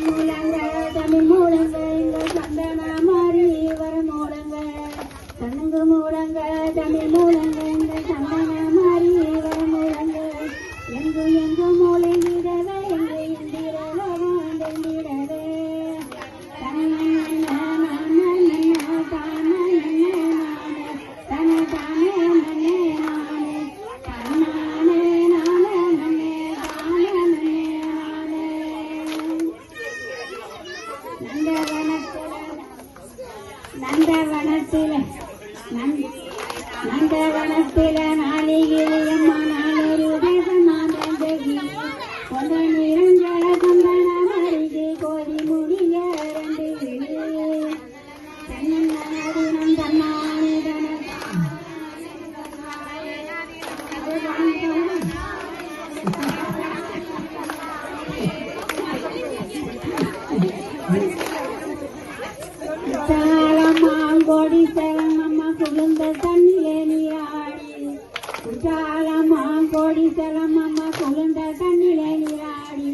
மூலங்க தமிழ் மூலங்க எங்கள் சந்தன மாறி வர மூலங்க கண்ணுங்கு மூலங்க தமிழ் மூலங்க எங்கள் சந்தன மாறி வர மூலங்க எங்கு எங்கு மூலை விடவே எங்கு இந்திரவே வாழ்ந்திடவே நந்தவனத்தில நாளிகிரியம்மா நாளொரு தேசமாதகி கொண்ட நிரஞ்சல சந்தன மருகி கோதி முடிய ரெண்டு தன்னதினம் தன்னானே கோடி செலமம்மா குளிர்ந்த தண்ணிலே நீராடி குற்றாலம்மா கோடி செலமம்மா குளிர்ந்த தண்ணிலே நீராடி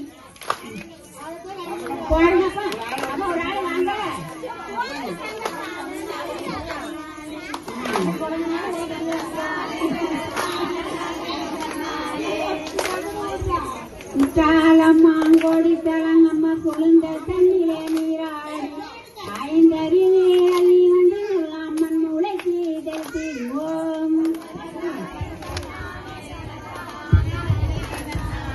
குற்றாலம்மா கோடி செலமம்மா குளிர்ந்த தண்ணிலே நீராடி ஐந்தறிவே அள்ளி வந்து அம்மன் உழைச்சி தெரிவோம்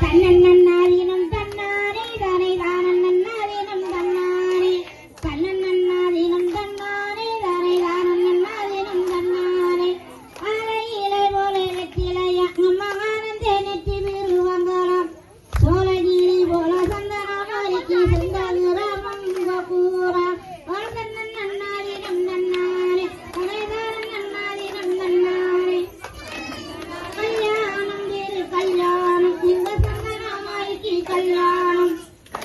தன்னன் நன்னாதீனம் தன்னானே தானே தானன் நன்னாதீனம் தன்னானே தன்னன் நன்னாதீனம் தன்னானே தானே தானன் நன்னாதீனம் தன்னானே அலை இலை போல வெற்றிலைய அம்மா ஆனந்தே நெற்றி விருவங்கலாம் சோழகிரி போல சந்தனமாரிக்கு செந்தாகுரம் மங்க பூரா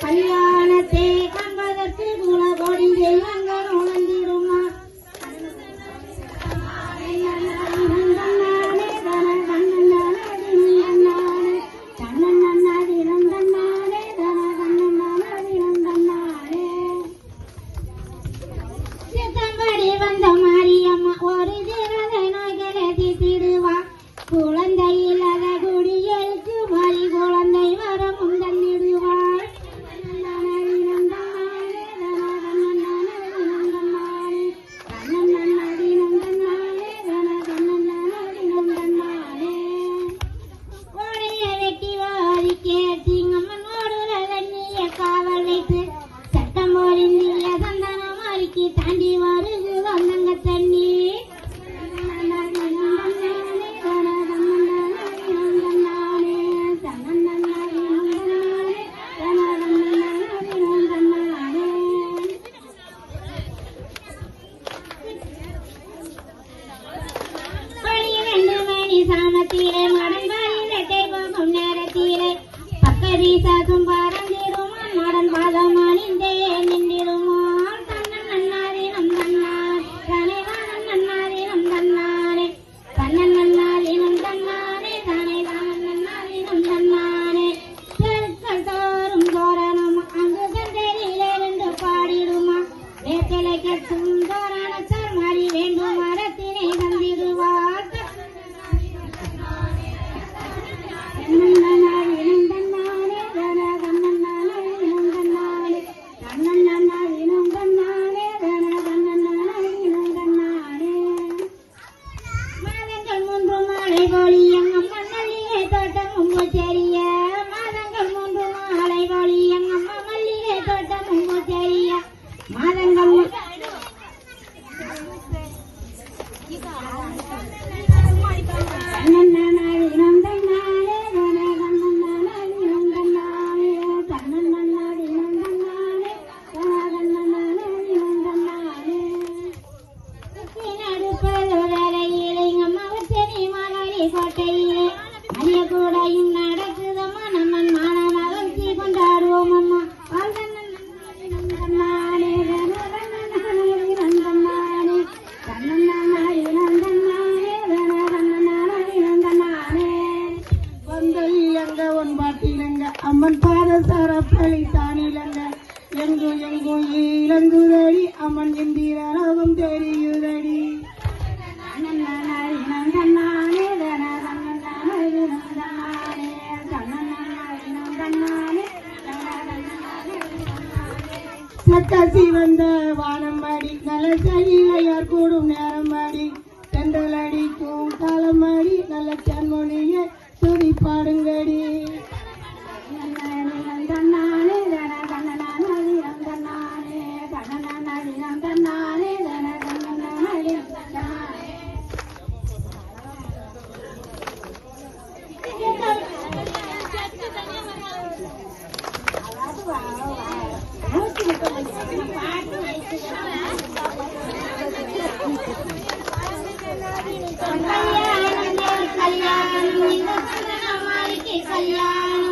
கல்யாணத்தை காண்பதற்கு குலகோடி தெய்வங்கள் உணர்ந்திடுமா சித்தம்படி வந்த மாரியம்மா ஒரு திறதை நோய்களை தீர்த்திடுவா குழந்தை இல்லாத குடிகளுக்கு மாறி குழந்தை வர முந்தன்னிடுவாள் காவல் வைத்து சட்டம் ஓடிந்திய சந்தனமாரிக்கு தாண்டி வருது வந்தங்க தண்ணி சாமத்திலே மடன் பாரிலட்டை போகும் நேரத்திலே பக்கரீசாதும் பறந்திடுமா மடன் பாதம் அணிந்தே நின்றிடுமா தன்னன் நன்னாதீனம் தன்னார் தானே தானன் நன்னாதீனம் தன்னாரே தன்னன் நன்னாதீனம் தன்னாரே தானே தானன் நன்னாதீனம் தன்னாரே தெருக்கள் தோறும் தோரணம் அங்கு கண்டறியிலிருந்து பாடிடுமா வேத்தலை கட்டும் தோரணச்சார் மாறி வேண்டும் மரத்தினை தந்திடுவார் கோட்டையிலே அரிய கூடையும் நடக்குதம்மா நம்ம மாணவர்த்தி கொண்டாடுவோம் அம்மா அம்மன் பாதசார பழி தானிலங்க எங்கும் எங்கும் இளங்குதடி அம்மன் எந்திர லோகம் தெரியுதடி. சக்கசி வந்த வானம்பாடி நல்ல சகிலையார் கூடும் நேரம்பாடி தென்றல் அடிக்கும் காலமாடி நல்ல சன்மொழியை துதி பாடுங்கடி. கல்யாணம்